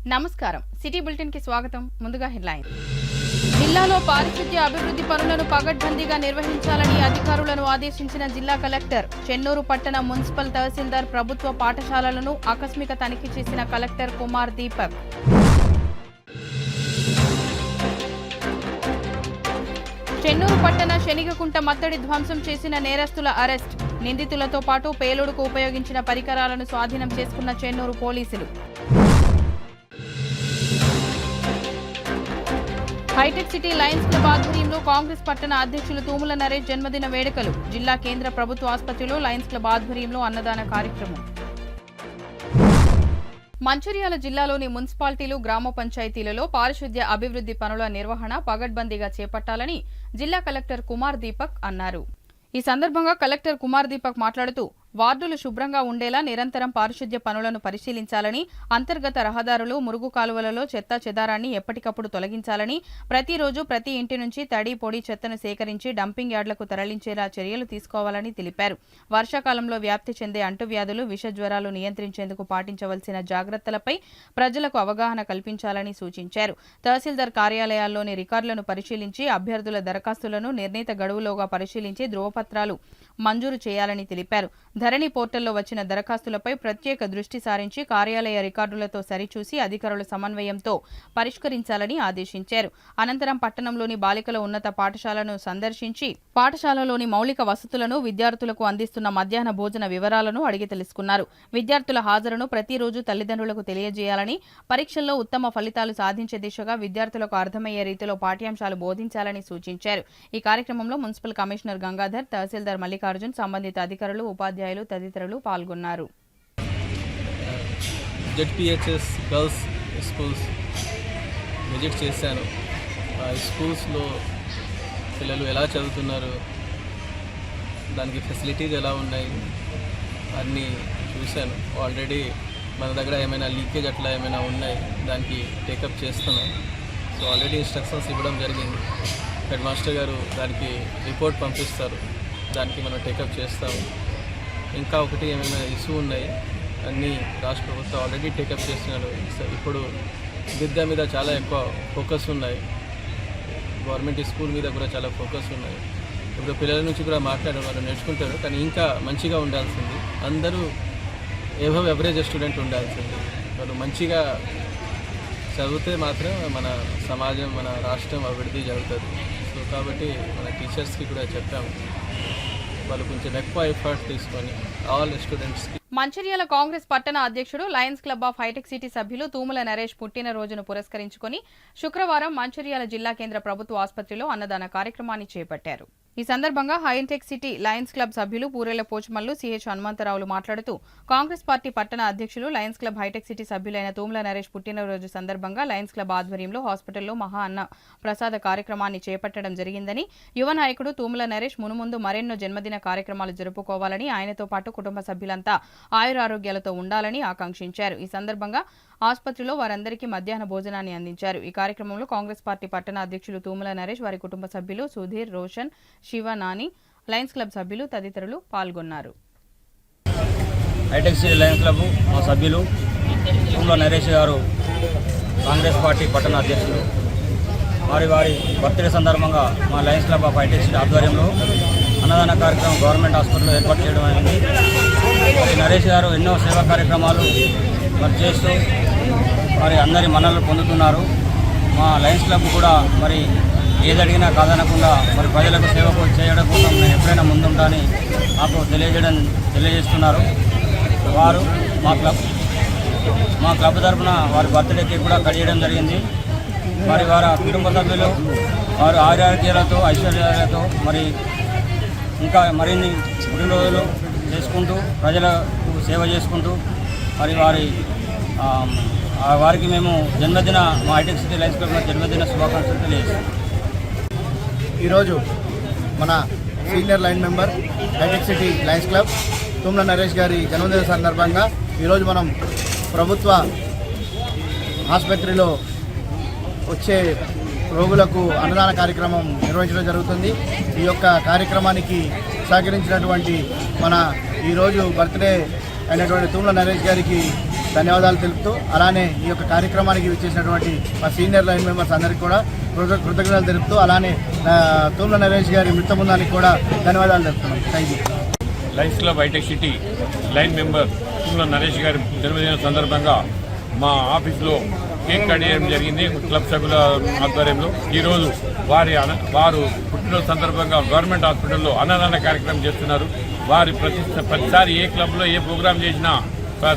నమస్కారం city bulletin కి స్వాగతం. ముందుగా హెడ్లైన్. జిల్లాలో పారిశుద్ధ్య అభివృద్ధి పనులను పగడ్బందీగా నిర్వహించాలని అధికారులను ఆదేశించిన జిల్లా కలెక్టర్. చెన్నూరు పట్టణ మున్సిపల్ తహసీల్దార్ ప్రభుత్వ పాఠశాలలను ఆకస్మిక తనిఖీ చేసిన కలెక్టర్ కుమార్ దీపక్. చెన్నూరు పట్టణ శనిగకుంట మత్తడి ధ్వంసం చేసిన నేరస్తుల అరెస్ట్. నిందితులతో పాటు పేలుడుకు ఉపయోగించిన పరికరాలను స్వాధీనం చేసుకున్న చెన్నూరు పోలీసులు. హైటెక్ సిటీ లయన్స్ క్లబ్ ఆధ్వర్యంలో కాంగ్రెస్ పట్టణ అధ్యక్షులు తూముల నరేష్ జన్మదిన వేడుకలు. జిల్లా కేంద్ర ప్రభుత్వ ఆసుపత్రిలో లయన్స్ క్లబ్ ఆధ్వర్యంలో అన్నదాన కార్యక్రమం. మంచిర్యాల జిల్లాలోని మున్సిపాలిటీలు, గ్రామ పంచాయతీలలో పారిశుద్ధ్య అభివృద్ధి పనుల నిర్వహణ పగడ్బందీగా చేపట్టాలని జిల్లా కలెక్టర్ కుమార్ దీపక్ అన్నారు. ఈ సందర్భంగా కలెక్టర్ కుమార్ దీపక్ మాట్లాడుతూ వార్డులు శుభ్రంగా ఉండేలా నిరంతరం పారిశుద్ధ్య పనులను పరిశీలించాలని, అంతర్గత రహదారులు, మురుగు కాలువలలో చెత్త చెదారాన్ని ఎప్పటికప్పుడు తొలగించాలని, ప్రతిరోజు ప్రతి ఇంటి నుంచి తడి పొడి చెత్తను సేకరించి డంపింగ్ యార్డులకు తరలించేలా చర్యలు తీసుకోవాలని తెలిపారు. వర్షాకాలంలో వ్యాప్తి చెందే అంటువ్యాధులు, విష జ్వరాలు నియంత్రించేందుకు పాటించవలసిన జాగ్రత్తలపై ప్రజలకు అవగాహన కల్పించాలని సూచించారు. తహసీల్దార్ కార్యాలయాల్లోని రికార్డులను పరిశీలించి అభ్యర్థుల దరఖాస్తులను నిర్ణీత గడువులోగా పరిశీలించి ధృవపత్రాలు మంజూరు చేయాలని తెలిపారు. ధరణి పోర్టల్లో వచ్చిన దరఖాస్తులపై ప్రత్యేక దృష్టి సారించి కార్యాలయ రికార్డులతో సరిచూసి అధికారుల సమన్వయంతో పరిష్కరించాలని ఆదేశించారు. అనంతరం పట్టణంలోని బాలికల ఉన్నత పాఠశాలను సందర్శించి పాఠశాలలోని మౌలిక వసతులను, విద్యార్థులకు అందిస్తున్న మధ్యాహ్న భోజన వివరాలను అడిగి తెలుసుకున్నారు. విద్యార్థుల హాజరును ప్రతిరోజు తల్లిదండ్రులకు తెలియజేయాలని, పరీక్షల్లో ఉత్తమ ఫలితాలు సాధించే దిశగా విద్యార్థులకు అర్థమయ్యే రీతిలో పాఠ్యాంశాలు బోధించాలని సూచించారు. ఈ కార్యక్రమంలో మున్సిపల్ కమిషనర్ గంగాధర్, తహసీల్దార్ మల్లికార్జున్, సంబంధిత అధికారులు, ఉపాధ్యాయులు తదితరులు పాల్గొన్నారు. జెడ్పీహెచ్ఎస్ గర్ల్స్ స్కూల్స్ విజిట్ చేశాను. స్కూల్స్లో పిల్లలు ఎలా చదువుతున్నారు, దానికి ఫెసిలిటీస్ ఎలా ఉన్నాయి అన్నీ చూశాను. ఆల్రెడీ మన దగ్గర ఏమైనా లీకేజ్ అట్లా ఏమైనా ఉన్నాయి, దానికి టేకప్ చేస్తున్నాం. సో ఆల్రెడీ ఇన్స్ట్రక్షన్స్ ఇవ్వడం జరిగింది. హెడ్ మాస్టర్ గారు దానికి రిపోర్ట్ పంపిస్తారు, దానికి మనం టేకప్ చేస్తాము. ఇంకా ఒకటి ఏమైనా ఇష్యూ ఉన్నాయి, అన్నీ రాష్ట్ర ప్రభుత్వం ఆల్రెడీ టేకప్ చేస్తున్నారు. ఇప్పుడు విద్య మీద చాలా ఎక్కువ ఫోకస్ ఉన్నాయి, గవర్నమెంట్ స్కూల్ మీద కూడా చాలా ఫోకస్ ఉన్నాయి. ఇప్పుడు పిల్లల నుంచి కూడా మాట్లాడడం వాళ్ళు నేర్చుకుంటారు, కానీ ఇంకా మంచిగా ఉండాల్సింది. అందరూ ఎవరేజ్ స్టూడెంట్ ఉండాల్సింది. వాళ్ళు మంచిగా చదివితే మాత్రం మన సమాజం, మన రాష్ట్రం అభివృద్ధి జరుగుతుంది. సో కాబట్టి మన టీచర్స్కి కూడా చెప్పాము, వాళ్ళు కొంచెం ఎక్కువ ఎఫర్ట్ తీసుకొని ఆల్ స్టూడెంట్స్కి. మంచిర్యాల కాంగ్రెస్ పట్టణ అధ్యక్షుడు, లయన్స్ క్లబ్ ఆఫ్ హైటెక్ సిటీ సభ్యులు తూముల నరేష్ పుట్టినరోజును పురస్కరించుకుని శుక్రవారం మంచిర్యాల జిల్లా కేంద్ర ప్రభుత్వ ఆసుపత్రిలో అన్నదాన కార్యక్రమాన్ని చేపట్టారు. ఈ సందర్భంగా హైటెక్ సిటీ లయన్స్ క్లబ్ సభ్యులు పూరేల పోచమల్లు, సిహెచ్ హనుమంతరావులు మాట్లాడుతూ కాంగ్రెస్ పార్టీ పట్టణ అధ్యక్షులు, లయన్స్ క్లబ్ హైటెక్ సిటీ సభ్యులైన తూముల నరేష్ పుట్టినరోజు సందర్భంగా లయన్స్ క్లబ్ ఆధ్వర్యంలో హాస్పిటల్లో మహా అన్న ప్రసాద కార్యక్రమాన్ని చేపట్టడం జరిగిందని, యువ నాయకుడు తూముల నరేష్ మునుముందు మరెన్నో జన్మదిన కార్యక్రమాలు జరుపుకోవాలని, ఆయనతో పాటు కుటుంబ సభ్యులంతా ఆయురారోగ్యాలతో ఉండాలని ఆకాంక్షించారు. ఈ సందర్భంగా ఆసుపత్రిలో వారందరికీ మధ్యాహ్న భోజనాన్ని అందించారు. ఈ కార్యక్రమంలో కాంగ్రెస్ పార్టీ పట్టణ అధ్యక్షులు తూముల నరేష్, వారి కుటుంబ సభ్యులు సుధీర్, రోషన్, శివ, నాని, లయన్స్ క్లబ్ సభ్యులు తదితరులు పాల్గొన్నారు. హైటెక్ సిటీ లయన్స్ క్లబ్ మా సభ్యులు తూముల నరేష్ గారు కాంగ్రెస్ పార్టీ పట్టణ అధ్యక్షులు, వారి బర్త్డే సందర్భంగా మా లయన్స్ క్లబ్ ఆఫ్ హైటెక్ సిటీ ఆధ్వర్యంలో అన్నదాన కార్యక్రమం గవర్నమెంట్ హాస్పిటల్లో ఏర్పాటు చేయడం అయింది. నరేష్ గారు ఎన్నో సేవా కార్యక్రమాలు మరి చేస్తూ మరి అందరి మన్ననలు పొందుతున్నారు. మా లయన్స్ క్లబ్ కూడా మరి ఏదడిగినా కాదనకుండా మరి ప్రజలకు సేవ చేయడం కోసం నేను ఎప్పుడైనా ముందుంటానని నాకు తెలియజేస్తున్నారు. వారు మా క్లబ్ తరఫున వారి బర్త్డే కేక్ కూడా కట్ చేయడం జరిగింది. మరి వారి కుటుంబ సభ్యులు వారు ఆరోగ్యాలతో, ఐశ్వర్యాలతో మరి ఇంకా మరిన్ని పుట్టినరోజులు చేసుకుంటూ ప్రజలకు సేవ చేసుకుంటూ మరి వారికి మేము మా హైటెక్ సిటీ లయన్స్ క్లబ్ జన్మదిన శుభాకాంక్షలు తెలియజేస్తాం. ఈరోజు మన senior lion member Hitech City Lions Club Thumula Naresh గారి జన్మదిన సందర్భంగా ఈరోజు మనం ప్రభుత్వ ఆసుపత్రిలో వచ్చే రోగులకు అన్నదాన కార్యక్రమం నిర్వహించడం జరుగుతుంది. ఈ యొక్క కార్యక్రమానికి సహకరించినటువంటి మన ఈరోజు బర్త్డే అయినటువంటి తూముల నరేష్ గారికి ధన్యవాదాలు తెలుపుతూ అలానే ఈ యొక్క కార్యక్రమానికి విచ్చేసినటువంటి మా సీనియర్ లైన్ మెంబర్స్ అందరికీ కూడా కృతజ్ఞతలు తెలుపుతూ అలానే తుమ్ల నరేష్ గారి మిత్త బృందానికి కూడా ధన్యవాదాలు తెలుపుతున్నాం. Thank you. Lions Club Hitech City lion member Thumula Naresh గారి జన్మదిన సందర్భంగా మా ఆఫీస్లో కేక్ కట్ చేయడం జరిగింది క్లబ్ సభ్యుల ఆధ్వర్యంలో. ఈరోజు వారు పుట్టినరోజు సందర్భంగా గవర్నమెంట్ హాస్పిటల్లో అన్నదాన కార్యక్రమం చేస్తున్నారు. వారి ప్రతిసారి ఏ క్లబ్లో ఏ ప్రోగ్రాం చేసినా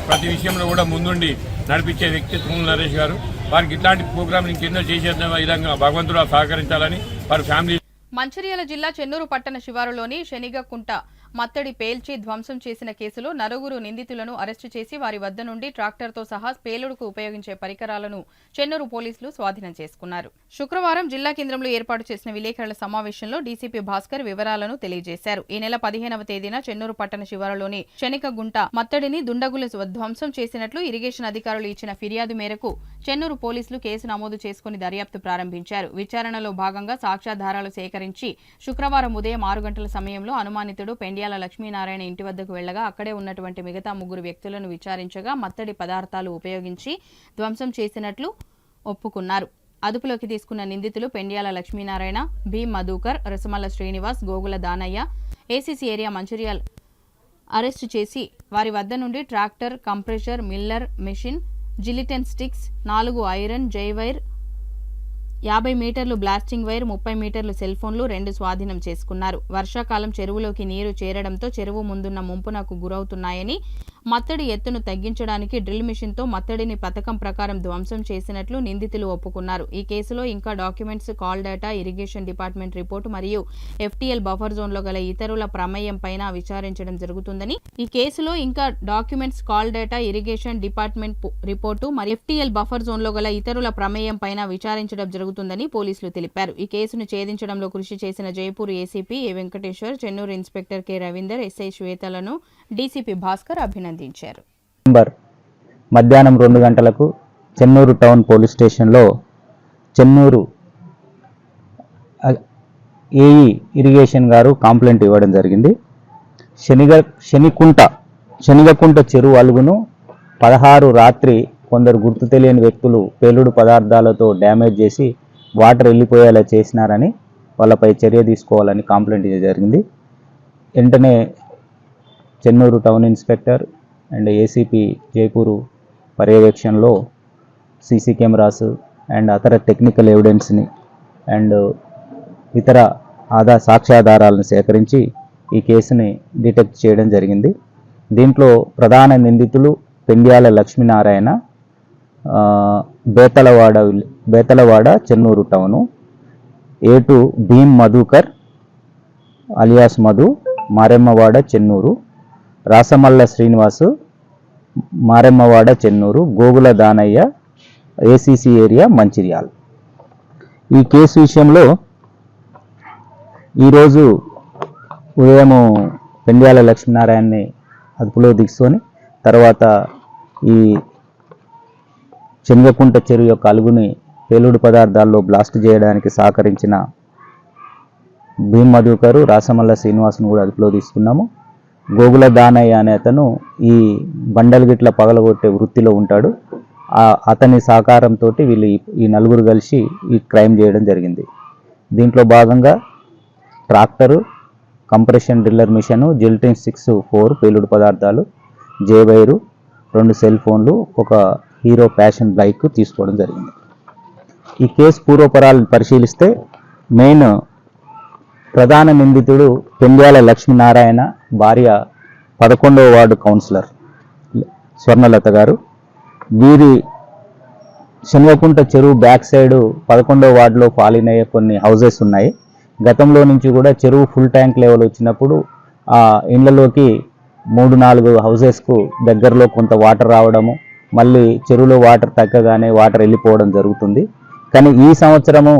ప్రతి విషయంలో కూడా ముందుండి నడిపించే వ్యక్తి తుమ్ల నరేష్ గారు. వారికి ఇట్లాంటి ప్రోగ్రాంలు ఇంకెన్నో చేసే విధంగా భగవంతుడు సహకరించాలని వారి ఫ్యామిలీ. మంచిర్యాల జిల్లా చెన్నూరు పట్టణ శివారులోని శనిగకుంట మత్తడి పేల్చి ధ్వంసం చేసిన కేసులో నలుగురు నిందితులను అరెస్టు చేసి వారి వద్ద నుండి ట్రాక్టర్తో సహా పేలుడుకు ఉపయోగించే పరికరాలను చెన్నూరు పోలీసులు స్వాధీనం చేసుకున్నారు. శుక్రవారం జిల్లా కేంద్రంలో ఏర్పాటు చేసిన విలేకరుల సమావేశంలో డీసీపీ భాస్కర్ వివరాలను తెలియజేశారు. ఈ నెల 15వ తేదీన చెన్నూరు పట్టణ శివారులోని శనిగగుంట మత్తడిని దుండగులు ధ్వంసం చేసినట్లు ఇరిగేషన్ అధికారులు ఇచ్చిన ఫిర్యాదు మేరకు చెన్నూరు పోలీసులు కేసు నమోదు చేసుకుని దర్యాప్తు ప్రారంభించారు. విచారణలో భాగంగా సాక్ష్యాధారాలు సేకరించి శుక్రవారం ఉదయం 6 గంటల సమయంలో అనుమానితుడు పెండ్యాల లక్ష్మీనారాయణ ఇంటి వద్దకు వెళ్లగా అక్కడే ఉన్నటువంటి మిగతా 3 వ్యక్తులను విచారించగా మత్తడి పదార్థాలు ఉపయోగించి ధ్వంసం చేసినట్లు ఒప్పుకున్నారు. అదుపులోకి తీసుకున్న నిందితులు Pendyala Lakshminarayana, B Madhukar, Rasamalla Srinivas, Gogula Danaiah ACC area Mancherial arrest చేసి వారి వద్ద నుండి tractor, compressor, miller machine, gelatin sticks, 4 iron జై వైర్, 50 మీటర్లు బ్లాస్టింగ్ వైర్, 30 మీటర్లు సెల్ ఫోన్లు 2 స్వాధీనం చేసుకున్నారు. వర్షాకాలం చెరువులోకి నీరు చేరడంతో చెరువు ముందున్న ముంపునకు గురవుతున్నాయని, మత్తడి ఎత్తును తగ్గించడానికి డ్రిల్ మిషన్తో మత్తడిని పథకం ప్రకారం ధ్వంసం చేసినట్లు నిందితులు ఒప్పుకున్నారు. ఈ కేసులో ఇంకా documents, call data, irrigation department report మరియు FTL బఫర్ జోన్లో గల ఇతరుల ప్రమేయం పైన విచారించడం జరుగుతుందని, ఈ కేసులో ఇంకా documents, call data, irrigation department report మరియు FTL బఫర్ జోన్లో గల ఇతరుల ప్రమేయం పైన విచారించడం జరుగుతుందని పోలీసులు తెలిపారు. ఈ కేసును ఛేదించడంలో కృషి చేసిన Jaipur ACP A Venkateshwar, Chennur inspector K Ravinder, SI శ్వేతలను డీసీపీ భాస్కర్ అభినందించారు. మధ్యాహ్నం 2 గంటలకు చెన్నూరు టౌన్ పోలీస్ స్టేషన్లో చెన్నూరు ఏఈ ఇరిగేషన్ గారు కంప్లైంట్ ఇవ్వడం జరిగింది. శనిగకుంట చెరువు అలుగును 16 రాత్రి కొందరు గుర్తు తెలియని వ్యక్తులు పేలుడు పదార్థాలతో డ్యామేజ్ చేసి వాటర్ వెళ్ళిపోయేలా చేసినారని వాళ్ళపై చర్య తీసుకోవాలని కంప్లైంట్ జరిగింది. వెంటనే Chennur town inspector and ACP Jaipur పర్యవేక్షణలో సీసీ కెమెరాస్ అండ్ అతర టెక్నికల్ ఎవిడెన్స్ని అండ్ ఇతర సాక్ష్యాధారాలను సేకరించి ఈ కేసుని డిటెక్ట్ చేయడం జరిగింది. దీంట్లో ప్రధాన నిందితులు Pendyala Lakshminarayana, Bethalawada Chennur town, A2 Bheem Madhukar alias Madhu, Maremmawada Chennur, Rasamalla Srinivas, Maremmawada Chennur, Gogula Danaiah, ACC area Mancherial. ఈ కేసు విషయంలో ఈరోజు ఉదయం పెండ్యాల లక్ష్మీనారాయణని అదుపులో తీసుకొని తర్వాత ఈ శనిగకుంట చెరువు యొక్క అలుగుని పేలుడు పదార్థాల్లో బ్లాస్ట్ చేయడానికి సహకరించిన భీమ్ మధుకరు, రాసమల్ల శ్రీనివాసును కూడా అదుపులో తీసుకున్నాము. గోగుల దానయ్య అనే అతను ఈ బండలు గిట్ల పగలగొట్టే వృత్తిలో ఉంటాడు. అతని సహకారంతో వీళ్ళు ఈ నలుగురు కలిసి ఈ క్రైమ్ చేయడం జరిగింది. దీంట్లో భాగంగా ట్రాక్టరు, కంప్రెషన్ డ్రిల్లర్ మిషను, జిల్టిన్ 4 పేలుడు పదార్థాలు, జే వైరు, 2 సెల్ ఫోన్లు, ఒక హీరో ప్యాషన్ బైక్ తీసుకోవడం జరిగింది. ఈ కేసు పూర్వపరాలను పరిశీలిస్తే మెయిన్ ప్రధాన నిందితుడు పెండ్యాల లక్ష్మీనారాయణ భార్య 11వ వార్డు కౌన్సిలర్ స్వర్ణలత గారు. వీరి శనిగకుంట చెరువు బ్యాక్ సైడ్ 11వ వార్డులో ఫాలిన్ అయ్యే కొన్ని హౌజెస్ ఉన్నాయి. గతంలో నుంచి కూడా చెరువు ఫుల్ ట్యాంక్ లెవెల్ వచ్చినప్పుడు ఆ ఇళ్లలోకి 3-4 హౌజెస్కు దగ్గరలో కొంత వాటర్ రావడము, మళ్ళీ చెరువులో వాటర్ తగ్గగానే వాటర్ వెళ్ళిపోవడం జరుగుతుంది. కానీ ఈ సంవత్సరము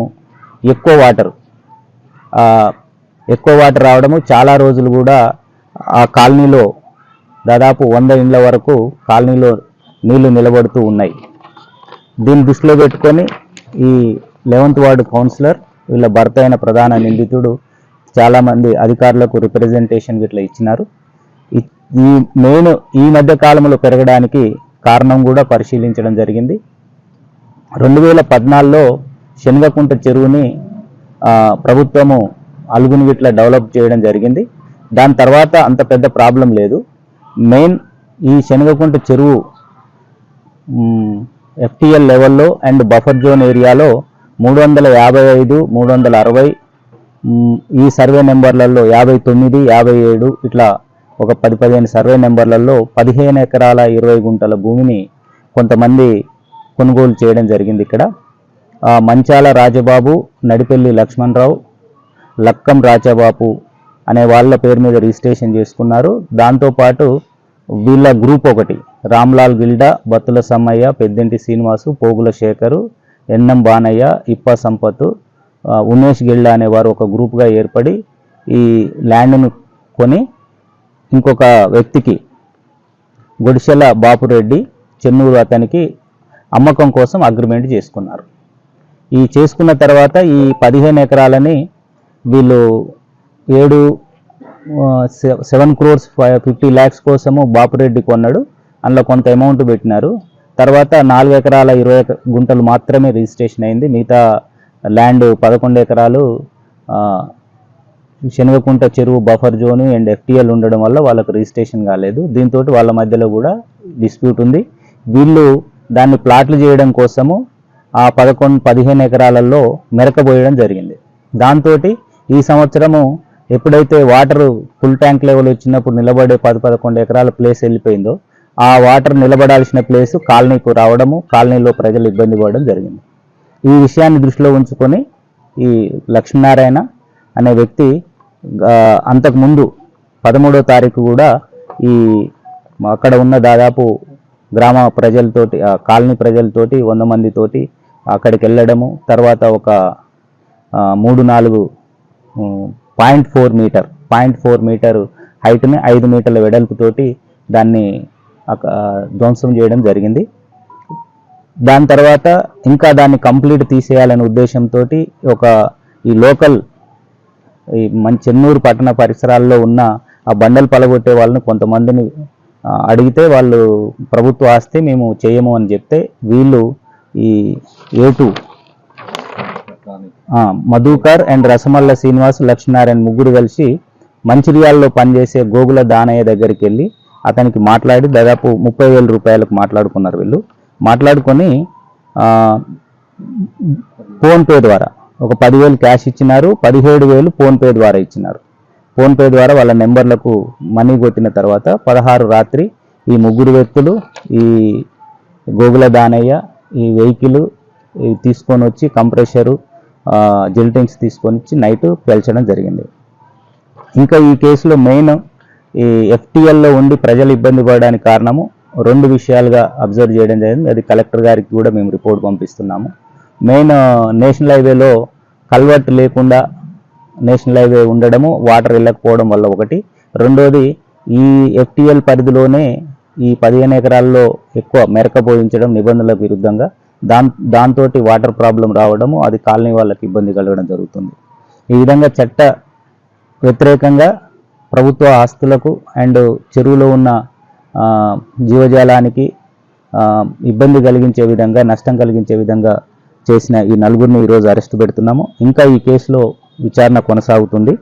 ఎక్కువ వాటర్ రావడము, చాలా రోజులు కూడా ఆ కాలనీలో దాదాపు 100 ఇండ్ల వరకు కాలనీలో నీళ్లు నిలబడుతూ ఉన్నాయి. దీన్ని దృష్టిలో పెట్టుకొని ఈ 11వ వార్డు కౌన్సిలర్ వీళ్ళ భర్త అయిన ప్రధాన నిందితుడు చాలామంది అధికారులకు రిప్రజెంటేషన్ ఇట్లా ఇచ్చినారు. ఈ మధ్య కాలంలో పెరగడానికి కారణం కూడా పరిశీలించడం జరిగింది. 2014లో శనగకుంట చెరువుని ప్రభుత్వము అలుగునిగిట్ల డెవలప్ చేయడం జరిగింది. దాని తర్వాత అంత పెద్ద ప్రాబ్లం లేదు. మెయిన్ ఈ శనగకుంట చెరువు ఎఫ్టీఎల్ లెవెల్లో అండ్ బఫర్ జోన్ ఏరియాలో 355, 360 ఈ సర్వే నెంబర్లలో 59, 57 ఇట్లా ఒక 10-15 సర్వే నెంబర్లలో 15 ఎకరాల 20 గుంటల భూమిని కొంతమంది కొనుగోలు చేయడం జరిగింది. ఇక్కడ మంచాల రాజబాబు, నడిపెల్లి లక్ష్మణరావు, లక్కం రాజబాబు అనే వాళ్ళ పేరు మీద రిజిస్ట్రేషన్ చేసుకున్నారు. దాంతోపాటు వీళ్ళ గ్రూప్ ఒకటి రామ్లాల్ గిల్డా, బత్తుల సమ్మయ్య, పెద్దింటి శ్రీనివాసు, పోగుల శేఖరు, ఎన్ఎం బానయ్య, ఇప్ప సంపత్తు, ఉమేష్ గిల్డా అనేవారు ఒక గ్రూప్గా ఏర్పడి ఈ ల్యాండ్ను కొని ఇంకొక వ్యక్తికి గుడిసెల బాపురెడ్డి చెన్నూరు అతనికి అమ్మకం కోసం అగ్రిమెంట్ చేసుకున్నారు. ఈ చేసుకున్న తర్వాత ఈ 15 ఎకరాలని వీళ్ళు 7 crores 50 lakhs కోసము బాపురెడ్డి కొన్నాడు. అందులో కొంత అమౌంట్ పెట్టినారు. తర్వాత 4 ఎకరాల 20 గుంటలు మాత్రమే రిజిస్ట్రేషన్ అయింది. మిగతా ల్యాండ్ 11 ఎకరాలు శనగకుంట చెరువు బఫర్ జోన్ అండ్ ఎఫ్టీఎల్ ఉండడం వల్ల వాళ్ళకు రిజిస్ట్రేషన్ కాలేదు. దీంతో వాళ్ళ మధ్యలో కూడా డిస్ప్యూట్ ఉంది. వీళ్ళు దాన్ని ప్లాట్లు చేయడం కోసము ఆ 15 ఎకరాలలో మెరకబోయడం జరిగింది. దాంతో ఈ సంవత్సరము ఎప్పుడైతే వాటర్ ఫుల్ ట్యాంక్ లెవెల్ వచ్చినప్పుడు నిలబడే 10-11 ఎకరాల ప్లేస్ వెళ్ళిపోయిందో ఆ వాటర్ నిలబడాల్సిన ప్లేసు కాలనీకు రావడము, కాలనీలో ప్రజలు ఇబ్బంది పడడం జరిగింది. ఈ విషయాన్ని దృష్టిలో ఉంచుకొని ఈ లక్ష్మీనారాయణ అనే వ్యక్తి అంతకుముందు 13వ తారీఖు కూడా ఈ అక్కడ ఉన్న దాదాపు గ్రామ ప్రజలతోటి కాలనీ ప్రజలతోటి 100 మందితోటి అక్కడికి వెళ్ళడము, తర్వాత ఒక 3-4 0.4 మీటర్ హైట్ని 5 మీటర్ల వెడల్పుతోటి దాన్ని ధ్వంసం చేయడం జరిగింది. దాని తర్వాత ఇంకా దాన్ని కంప్లీట్ తీసేయాలనే ఉద్దేశంతో ఈ లోకల్ ఈ మన చెన్నూరు పట్టణ పరిసరాల్లో ఉన్న ఆ బండలు పలగొట్టే వాళ్ళని కొంతమందిని అడిగితే వాళ్ళు ప్రభుత్వ ఆస్తి మేము చేయము అని చెప్తే వీళ్ళు ఈ A2 మధుకర్ అండ్ రసమల్ల శ్రీనివాస్, లక్ష్మీనారాయణ ముగ్గురు కలిసి మంచిర్యాలలో పనిచేసే గోగుల దానయ్య దగ్గరికి వెళ్ళి అతనికి మాట్లాడి దాదాపు 30,000 రూపాయలకు మాట్లాడుకున్నారు. వీళ్ళు మాట్లాడుకొని ఫోన్పే ద్వారా ఒక 10,000 క్యాష్ ఇచ్చినారు, 17,000 ఫోన్పే ద్వారా ఇచ్చినారు. ఫోన్పే ద్వారా వాళ్ళ నెంబర్లకు మనీ కొట్టిన తర్వాత 16 రాత్రి ఈ ముగ్గురు వ్యక్తులు ఈ గోగుల దానయ్య ఈ వెహికల్ తీసుకొని వచ్చి కంప్రెషరు జిల్టింగ్స్ తీసుకొని వచ్చి నైట్ పేల్చడం జరిగింది. ఇంకా ఈ కేసులో మెయిన్ ఈ ఎఫ్టీఎల్లో ఉండి ప్రజలు ఇబ్బంది పడడానికి కారణము 2 విషయాలుగా అబ్జర్వ్ చేయడం జరిగింది. అది కలెక్టర్ గారికి కూడా మేము రిపోర్ట్ పంపిస్తున్నాము. మెయిన్ నేషనల్ హైవేలో కల్వర్ట్ లేకుండా నేషనల్ హైవే ఉండడము, వాటర్ వెళ్ళకపోవడం వల్ల ఒకటి. రెండోది ఈ ఎఫ్టీఎల్ పరిధిలోనే ఈ 15 ఎకరాల్లో ఎక్కువ మెరకపోయించడం నిబంధనలకు విరుద్ధంగా దాంతో వాటర్ ప్రాబ్లం రావడము, అది కాలనీ వాళ్ళకి ఇబ్బంది కలగడం జరుగుతుంది. ఈ విధంగా చట్ట వ్యతిరేకంగా ప్రభుత్వ ఆస్తులకు అండ్ చెరువులో ఉన్న జీవజాలానికి ఇబ్బంది కలిగించే విధంగా, నష్టం కలిగించే విధంగా చేసిన ఈ నలుగురిని ఈరోజు అరెస్టు పెడుతున్నాము. ఇంకా ఈ కేసులో విచారణ కొనసాగుతుంది.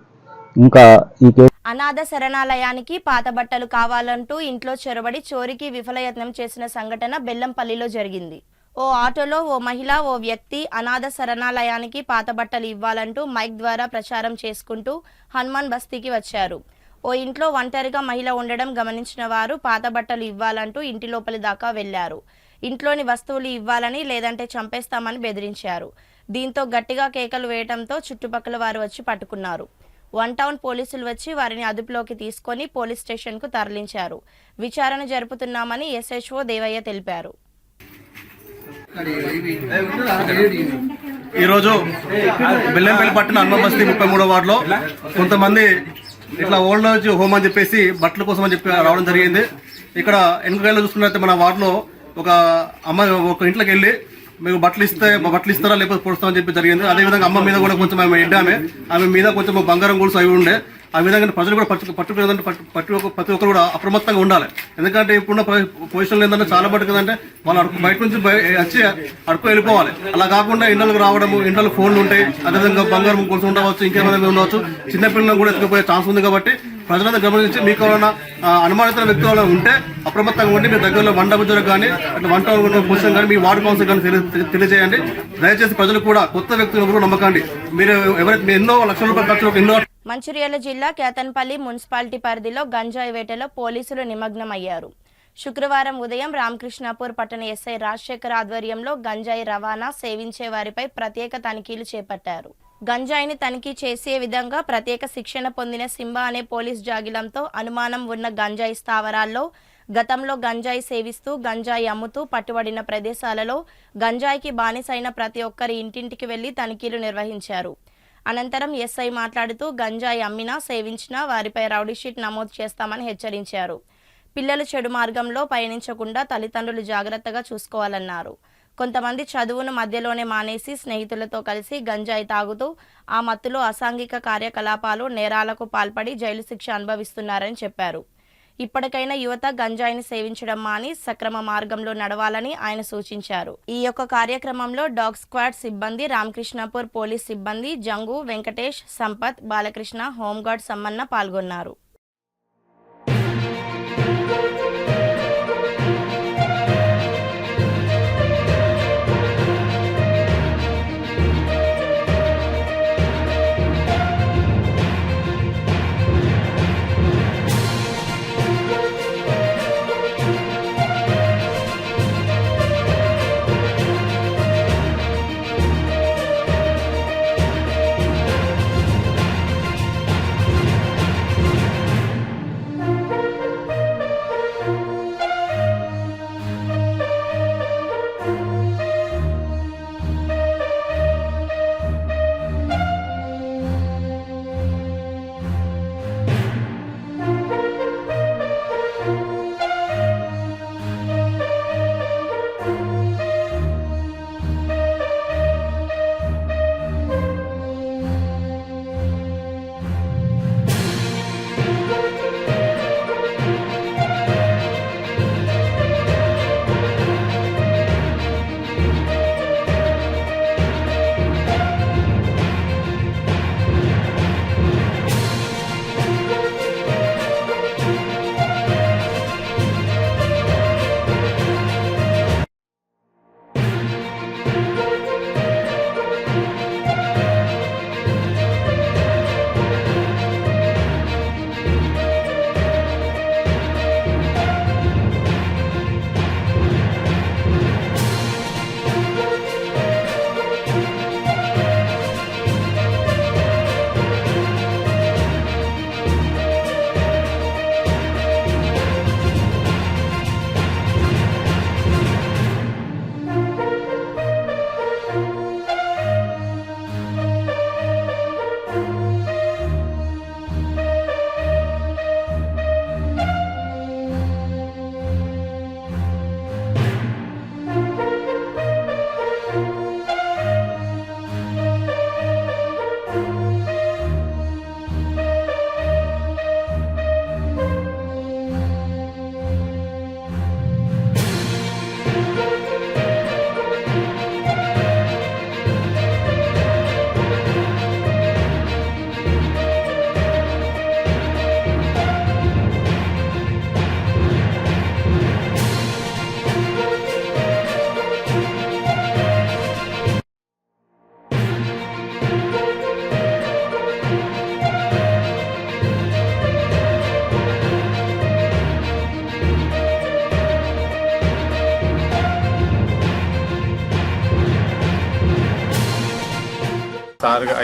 ఇంకా ఈ కేసు అనాథ శరణాలయానికి పాత బట్టలు కావాలంటూ ఇంట్లో చొరబడి చోరీకి విఫలయత్నం చేసిన సంఘటన బెల్లంపల్లిలో జరిగింది. ఓ ఆటోలో ఓ మహిళ, ఓ వ్యక్తి అనాథ శరణాలయానికి పాత బట్టలు ఇవ్వాలంటూ మైక్ ద్వారా ప్రచారం చేసుకుంటూ హనుమాన్ బస్తీకి వచ్చారు. ఓ ఇంట్లో ఒంటరిగా మహిళ ఉండడం గమనించిన వారు పాత బట్టలు ఇవ్వాలంటూ ఇంటి లోపలి దాకా వెళ్లారు. ఇంట్లోని వస్తువులు ఇవ్వాలని లేదంటే చంపేస్తామని బెదిరించారు. దీంతో గట్టిగా కేకలు వేయడంతో చుట్టుపక్కల వారు వచ్చి పట్టుకున్నారు. 1 టౌన్ పోలీసులు వచ్చి వారిని అదుపులోకి తీసుకొని పోలీస్ స్టేషన్కు తరలించారు. విచారణ జరుపుతున్నామని SHO దేవయ్య తెలిపారు. ఈరోజు బెల్లంపల్లి పట్టణ హనుమాన్ బస్తీ 33వ వార్డులో కొంతమంది ఇట్లా ఓల్డ్ ఏజ్ హోమ్ అని చెప్పేసి బట్టల కోసం అని చెప్పి రావడం జరిగింది. ఇక్కడ వెనుకలో చూసుకున్నట్లయితే మన వార్డులో ఒక అమ్మాయి ఒక ఇంట్లోకి వెళ్ళి మేము బట్టలు ఇస్తారా లేకపోతే పొడుస్తామని చెప్పి జరిగింది. అదేవిధంగా అమ్మ మీద కూడా కొంచెం ఆమె ఆమె మీద కొంచెం బంగారం గొలుసు అవి ఉండే. ఆ విధంగా ప్రజలు కూడా ప్రతి ఒక్కరు కూడా అప్రమత్తంగా ఉండాలి. ఎందుకంటే ఇప్పుడున్న పొజిషన్లో ఏంటంటే చాలా మటుకు అంటే వాళ్ళు బయట నుంచి వచ్చి అడుపు వెళ్ళిపోవాలి. అలా కాకుండా ఇండ్లకు రావడము, ఇండ్లలో ఫోన్లు ఉంటాయి, అదేవిధంగా బంగారం కొలుసు ఉండవచ్చు, ఇంకేమైనా ఉండవచ్చు, చిన్నపిల్లలను కూడా ఎత్తుకుపోయే ఛాన్స్ ఉంది. కాబట్టి ప్రజలంతా గమనించి మీకు ఎవరైనా అనుమానిత వ్యక్తులు ఉంటే అప్రమత్తంగా ఉండి మీ దగ్గరలో మండపజలకు కానీ వంట పొజిషన్ కానీ మీ వార్డు కౌన్సిల్ కానీ తెలియజేయండి. దయచేసి ప్రజలు కూడా కొత్త వ్యక్తులను కూడా నమ్మకండి. మీరు ఎవరైతే ఎన్నో లక్షల రూపాయల ఖర్చు ఎన్నో. మంచిర్యాల జిల్లా కేతన్పల్లి మున్సిపాలిటీ పరిధిలో గంజాయి వేటలో పోలీసులు నిమగ్నమయ్యారు. శుక్రవారం ఉదయం రామకృష్ణాపూర్ పట్టణ ఎస్ఐ రాజశేఖర్ ఆధ్వర్యంలో గంజాయి రవాణా సేవించే వారిపై ప్రత్యేక తనిఖీలు చేపట్టారు. గంజాయిని తనిఖీ చేసే విధంగా ప్రత్యేక శిక్షణ పొందిన సింబా అనే పోలీస్ జాగిలంతో అనుమానం ఉన్న గంజాయి స్థావరాల్లో గతంలో గంజాయి సేవిస్తూ గంజాయి అమ్ముతూ పట్టుబడిన ప్రదేశాలలో గంజాయికి బానిసైన ప్రతి ఒక్కరి ఇంటింటికి వెళ్లి తనిఖీలు నిర్వహించారు. అనంతరం ఎస్ఐ మాట్లాడుతూ గంజాయి అమ్మినా సేవించినా వారిపై రౌడీ షీట్ నమోదు చేస్తామని హెచ్చరించారు. పిల్లలు చెడు మార్గంలో పయనించకుండా తల్లిదండ్రులు జాగ్రత్తగా చూసుకోవాలన్నారు. కొంతమంది చదువును మధ్యలోనే మానేసి స్నేహితులతో కలిసి గంజాయి తాగుతూ ఆ మత్తులో అసాంఘిక కార్యకలాపాలు నేరాలకు పాల్పడి జైలు శిక్ష అనుభవిస్తున్నారని చెప్పారు. ఇప్పటికైనా యువత గంజాయిని సేవించడం మాని సక్రమ మార్గంలో నడవాలని ఆయన సూచించారు. ఈ యొక్క కార్యక్రమంలో డాగ్ స్క్వాడ్ సిబ్బంది, రామకృష్ణాపూర్ పోలీస్ సిబ్బంది, జంగు, వెంకటేష్, సంపత్, బాలకృష్ణ, హోంగార్డ్ సమ్మన్న పాల్గొన్నారు.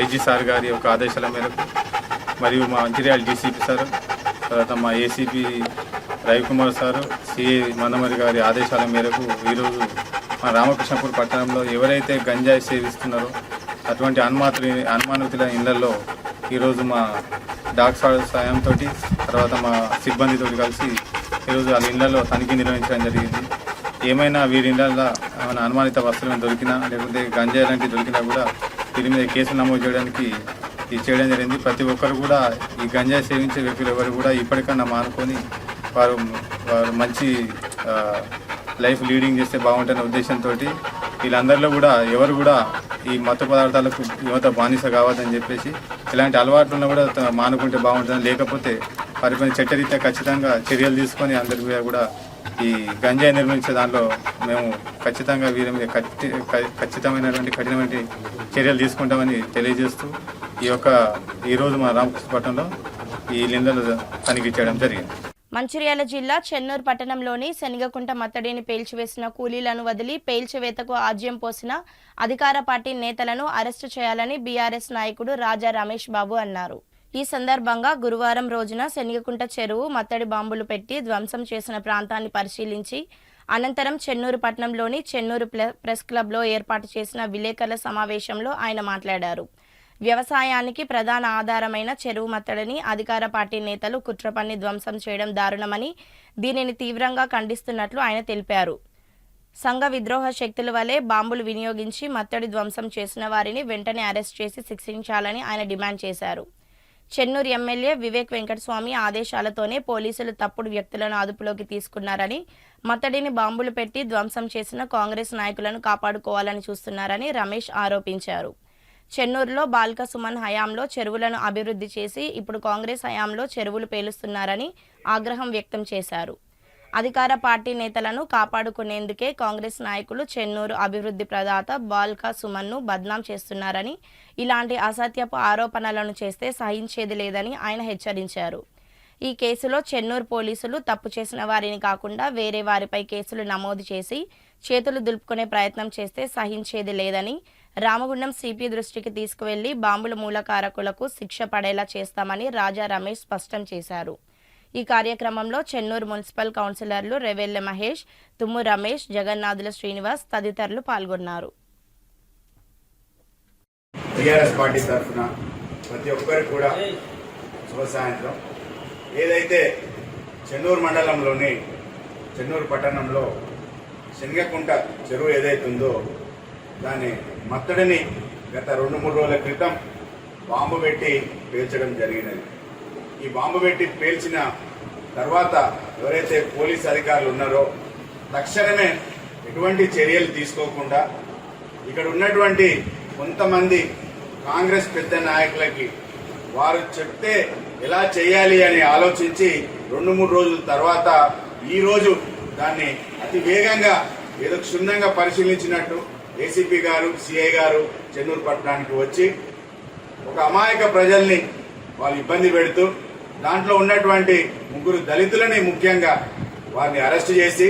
ఐజీ సార్ గారి యొక్క ఆదేశాల మేరకు మరియు మా మంచిర్యాల డీసీపీ సార్, తర్వాత మా ACP Ravikumar sir, CI Mandamarri గారి ఆదేశాల మేరకు ఈరోజు మా రామకృష్ణపూర్ పట్టణంలో ఎవరైతే గంజాయి సేవిస్తున్నారో అటువంటి అనుమానితుల ఇళ్లలో ఈరోజు మా డాగ్ సాయంతో తర్వాత మా సిబ్బందితో కలిసి ఈరోజు వాళ్ళ ఇళ్లలో తనిఖీ నిర్వహించడం జరిగింది. ఏమైనా వీరి ఇళ్లలో ఏమైనా అనుమానిత వస్తువులు దొరికినా లేకపోతే గంజాయి లాంటివి దొరికినా కూడా వీరి మీద కేసులు నమోదు చేయడానికి చేయడం జరిగింది. ప్రతి ఒక్కరు కూడా ఈ గంజాయి సేవించే వ్యక్తులు ఎవరు కూడా ఇప్పటికన్నా మానుకొని వారు వారు మంచి లైఫ్ లీడింగ్ చేస్తే బాగుంటుందనే ఉద్దేశంతో వీళ్ళందరిలో కూడా ఎవరు కూడా ఈ మత్తు పదార్థాలకు యువత బానిస కావద్దని చెప్పేసి ఇలాంటి అలవాట్లను కూడా మానుకుంటే బాగుంటుంది. లేకపోతే వారిపైన చట్టరీత్యా ఖచ్చితంగా చర్యలు తీసుకొని అందరి మీద కూడా ఈ గంజాయి నిర్మించే దాంట్లో మేము ఖచ్చితంగా వీరి మీద ఖచ్చితమైనటువంటి కఠినమైన చర్యలు తీసుకుంటామని తెలియజేస్తూ ఈరోజు మా రామకృష్ణపట్నంలో ఈ లిందలు తనిఖీ చేయడం జరిగింది. మంచిర్యాల జిల్లా చెన్నూరు పట్టణంలోని శనగకుంట మత్తడిని పేల్చివేసిన కూలీలను వదిలి పేల్చివేతకు ఆజ్యం పోసిన అధికార పార్టీ నేతలను అరెస్టు చేయాలని బీఆర్ఎస్ నాయకుడు రాజా రమేష్ బాబు అన్నారు. ఈ సందర్భంగా గురువారం రోజున శనగకుంట చెరువు మత్తడి బాంబులు పెట్టి ధ్వంసం చేసిన ప్రాంతాన్ని పరిశీలించి అనంతరం చెన్నూరు పట్టణంలోని చెన్నూరు ప్రెస్ క్లబ్లో ఏర్పాటు చేసిన విలేకరుల సమావేశంలో ఆయన మాట్లాడారు. వ్యవసాయానికి ప్రధాన ఆధారమైన చెరువు మత్తడిని అధికార పార్టీ నేతలు కుట్రపన్ని ధ్వంసం చేయడం దారుణమని, దీనిని తీవ్రంగా ఖండిస్తున్నట్లు ఆయన తెలిపారు. సంఘ విద్రోహ శక్తుల వలె బాంబులు వినియోగించి మత్తడి ధ్వంసం చేసిన వారిని వెంటనే అరెస్ట్ చేసి శిక్షించాలని ఆయన డిమాండ్ చేశారు. చెన్నూరు ఎమ్మెల్యే వివేక్ వెంకటస్వామి ఆదేశాలతోనే పోలీసులు తప్పుడు వ్యక్తులను అదుపులోకి తీసుకున్నారని, మత్తడిని బాంబులు పెట్టి ధ్వంసం చేసిన కాంగ్రెస్ నాయకులను కాపాడుకోవాలని చూస్తున్నారని రమేష్ ఆరోపించారు. చెన్నూరులో బాల్క సుమన్ హయాంలో చెరువులను అభివృద్ధి చేసి ఇప్పుడు కాంగ్రెస్ హయాంలో చెరువులు పేలుస్తున్నారని ఆగ్రహం వ్యక్తం చేశారు. అధికార పార్టీ నేతలను కాపాడుకునేందుకే కాంగ్రెస్ నాయకులు చెన్నూరు అభివృద్ధి ప్రదాత బాల్క సుమన్ను బద్నాం చేస్తున్నారని, ఇలాంటి అసత్యపు ఆరోపణలను చేస్తే సహించేది లేదని ఆయన హెచ్చరించారు. ఈ కేసులో చెన్నూరు పోలీసులు తప్పు చేసిన వారిని కాకుండా వేరే వారిపై కేసులు నమోదు చేసి చేతులు దులుపుకునే ప్రయత్నం చేస్తే సహించేది లేదని, రామగుండం సిపి దృష్టికి తీసుకువెళ్లి బాంబుల మూలకారకులకు శిక్ష పడేలా చేస్తామని రాజా రమేష్ స్పష్టం చేశారు. ఈ కార్యక్రమంలో చెన్నూరు మున్సిపల్ కౌన్సిలర్లు రెవెల్లె మహేష్, తుమ్ము రమేష్, జగన్నాథుల శ్రీనివాస్ తదితరులు పాల్గొన్నారు. టీఆర్ఎస్ పార్టీ తరఫున ప్రతి ఒక్కరికి కూడా శుభ సాయంత్రం. ఏదైతే చెన్నూరు మండలంలోని చెన్నూరు పట్టణంలో శనగకుంట చెరువు ఏదైతే ఉందో దాన్ని మత్తడిని గత 2-3 రోజుల క్రితం బాంబు పెట్టి పేల్చడం జరిగినది. ఈ బాంబు పెట్టి పేల్చిన తర్వాత ఎవరైతే పోలీస్ అధికారులు ఉన్నారో తక్షణమే ఎటువంటి చర్యలు తీసుకోకుండా ఇక్కడ ఉన్నటువంటి కొంతమంది కాంగ్రెస్ పెద్ద నాయకులకి వారు చెప్తే ఎలా చేయాలి అని ఆలోచించి 2-3 రోజుల తర్వాత ఈరోజు దాన్ని అతి వేగంగా ఏదో క్షుణ్ణంగా పరిశీలించినట్టు ఏసీపీ గారు, సిఐ గారు చెన్నూరు పట్టణానికి వచ్చి ఒక అమాయక ప్రజల్ని వాళ్ళు ఇబ్బంది పెడుతూ దాంట్లో ఉన్నటువంటి 3 దళితులని ముఖ్యంగా వారిని అరెస్ట్ చేసి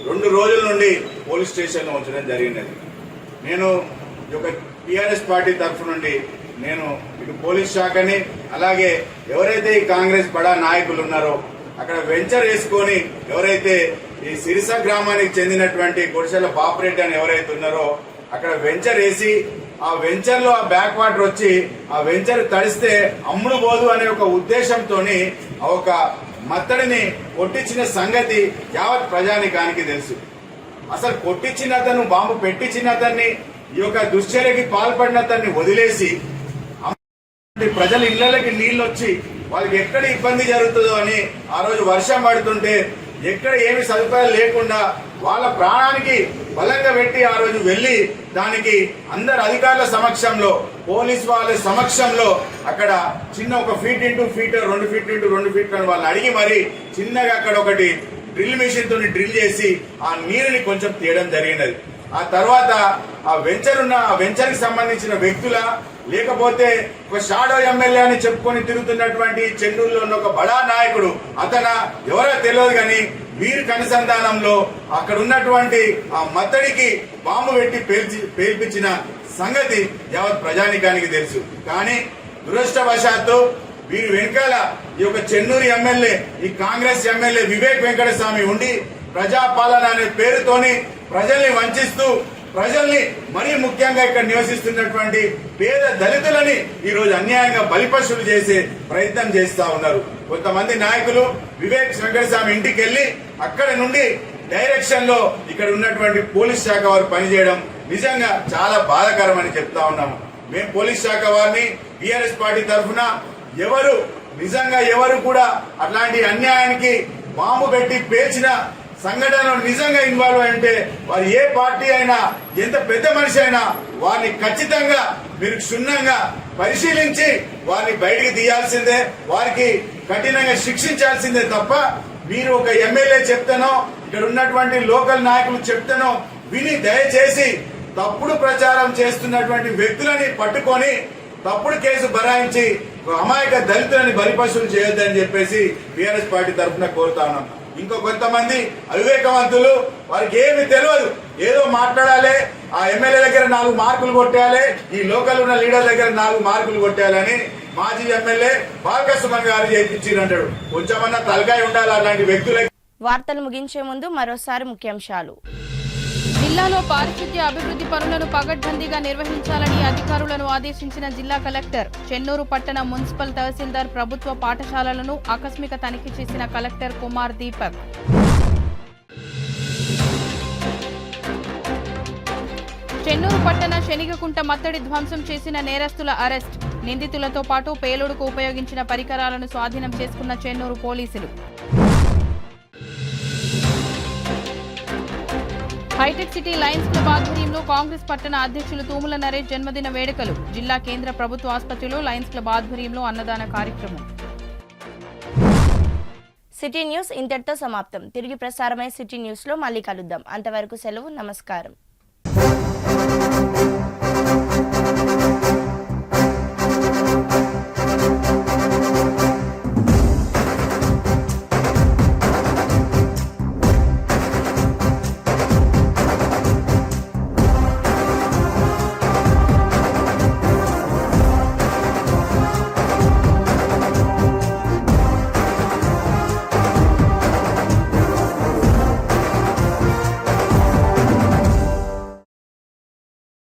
2 రోజుల నుండి పోలీస్ స్టేషన్లో ఉంచడం జరిగినది. నేను ఈ యొక్క టీఆర్ఎస్ పార్టీ తరఫు నుండి నేను ఇటు పోలీస్ శాఖని అలాగే ఎవరైతే ఈ కాంగ్రెస్ బడా నాయకులు ఉన్నారో అక్కడ వెంచర్ వేసుకొని ఎవరైతే ఈ సిరిస గ్రామానికి చెందినటువంటి గుడిసెల బాపరెడ్డి అని ఎవరైతే ఉన్నారో అక్కడ వెంచర్ వేసి ఆ వెంచర్ లో ఆ బ్యాక్ వాటర్ వచ్చి ఆ వెంచర్ తడిస్తే అమ్ముడు పోదు అనే ఒక ఉద్దేశంతో ఒక మత్తడిని కొట్టించిన సంగతి యావత్ ప్రజానికానికి తెలుసు. అసలు కొట్టించిన అతను, బాంబు పెట్టించిన అతన్ని, ఈ యొక్క దుశ్చర్యకి పాల్పడిన అతన్ని వదిలేసి ప్రజల ఇళ్లకి నీళ్లు వచ్చి వాళ్ళకి ఎక్కడ ఇబ్బంది జరుగుతుందో అని ఆ రోజు వర్షం పడుతుంటే ఎక్కడ ఏమి సదుపాయాలు లేకుండా వాళ్ళ ప్రాణానికి బలంగా పెట్టి ఆ రోజు వెళ్లి దానికి అందరు అధికారుల సమక్షంలో, పోలీస్ వాళ్ళ సమక్షంలో అక్కడ చిన్న 1 feet into feet, 2 feet into 2 feet అని వాళ్ళని అడిగి మరి చిన్నగా అక్కడ ఒకటి డ్రిల్ మెషిన్ తోని డ్రిల్ చేసి ఆ నీరుని కొంచెం తీయడం జరిగినది. ఆ తర్వాత ఆ వెంచర్ కి సంబంధించిన వ్యక్తుల లేకపోతే ఒక షాడో ఎమ్మెల్యే అని చెప్పుకొని తిరుగుతున్నటువంటి చెన్నూరులో ఉన్న ఒక బడా నాయకుడు అతను ఎవరో తెలియదు కానీ వీరి కనుసంధానంలో అక్కడ ఉన్నటువంటి ఆ మత్తడికి బాంబు పెట్టి పేల్పించిన సంగతి యావత్ ప్రజానికానికి తెలుసు. కానీ దురదృష్టవశాత్తు వీరి వెనకాల ఈ యొక్క చెన్నూరు ఎమ్మెల్యే, ఈ కాంగ్రెస్ ఎమ్మెల్యే వివేక్ వెంకటస్వామి ఉండి ప్రజాపాలన అనే పేరుతోని ప్రజల్ని వంచిస్తూ ప్రజల్ని మరీ ముఖ్యంగా ఇక్కడ నివసిస్తున్నటువంటి పేద దళితులని ఈ రోజు అన్యాయంగా బలిపశువులు చేసే ప్రయత్నం చేస్తా ఉన్నారు. కొంతమంది నాయకులు వివేక్ వెంకటస్వామి ఇంటికి వెళ్లి అక్కడ నుండి డైరెక్షన్ లో ఇక్కడ ఉన్నటువంటి పోలీస్ శాఖ వారు పనిచేయడం నిజంగా చాలా బాధాకరమని చెప్తా ఉన్నాము. మేము పోలీస్ శాఖ వారిని టీఆర్ఎస్ పార్టీ తరఫున ఎవరు కూడా అట్లాంటి అన్యాయానికి బాంబు పెట్టి పేల్చిన సంఘటనలో నిజంగా ఇన్వాల్వ్ అంటే వారు ఏ పార్టీ అయినా ఎంత పెద్ద మనిషి అయినా వారిని ఖచ్చితంగా మీరు క్షుణ్ణంగా పరిశీలించి వారిని బయటికి తీయాల్సిందే, వారికి కఠినంగా శిక్షించాల్సిందే తప్ప మీరు ఒక ఎమ్మెల్యే చెప్తానో ఇక్కడ ఉన్నటువంటి లోకల్ నాయకులు చెప్తానో విని దయచేసి తప్పుడు ప్రచారం చేస్తున్నటువంటి వ్యక్తులని పట్టుకొని తప్పుడు కేసు బరాయించి అమాయక దళితులని బలిపశువులు చేయొద్దని చెప్పేసి బీఆర్ఎస్ పార్టీ తరఫున కోరుతా ఉన్నాం. ఇంకో కొంతమంది అవివేకవంతులు వారికి ఏమి తెలియదు, ఏదో మాట్లాడాలి, ఆ ఎమ్మెల్యే దగ్గర 4 మార్కులు కొట్టేయాలి, ఈ లోకల్ ఉన్న లీడర్ దగ్గర 4 మార్కులు కొట్టేయాలని మాజీ ఎమ్మెల్యే బాలకృష్ణ గారు చేయించారు. కొంచెమన్నా తలకాయ ఉండాలి అలాంటి వ్యక్తులకి. వార్తలు ముగించే ముందు మరోసారి ముఖ్యాంశాలు. జిల్లాలో పారిశుద్ధ్య అభివృద్ధి పనులను పగడ్బందీగా నిర్వహించాలని అధికారులను ఆదేశించిన జిల్లా కలెక్టర్. చెన్నూరు పట్టణ మున్సిపల్ తహసీల్దార్ ప్రభుత్వ పాఠశాలలను ఆకస్మిక తనిఖీ చేసిన కలెక్టర్ కుమార్ దీపక్. చెన్నూరు పట్టణ శనిగకుంట మత్తడి ధ్వంసం చేసిన నేరస్తుల అరెస్ట్. నిందితులతో పాటు పేలుడుకు ఉపయోగించిన పరికరాలను స్వాధీనం చేసుకున్న చెన్నూరు పోలీసులు. హైటెక్ సిటీ లయన్స్ క్లబ్ ఆధ్వర్యంలో కాంగ్రెస్ పట్టణ అధ్యక్షులు తూముల నరేష్ జన్మదిన వేడుకలు. జిల్లా కేంద్ర ప్రభుత్వ ఆసుపత్రిలో లయన్స్ క్లబ్ ఆధ్వర్యంలో అన్నదాన కార్యక్రమం. సిటీ న్యూస్ ఇంతటితో సమాప్తం. తిరిగి ప్రసారమయ్యే సిటీ న్యూస్ లో మళ్ళీ కలుద్దాం. అంతవరకు సెలవు. నమస్కారం.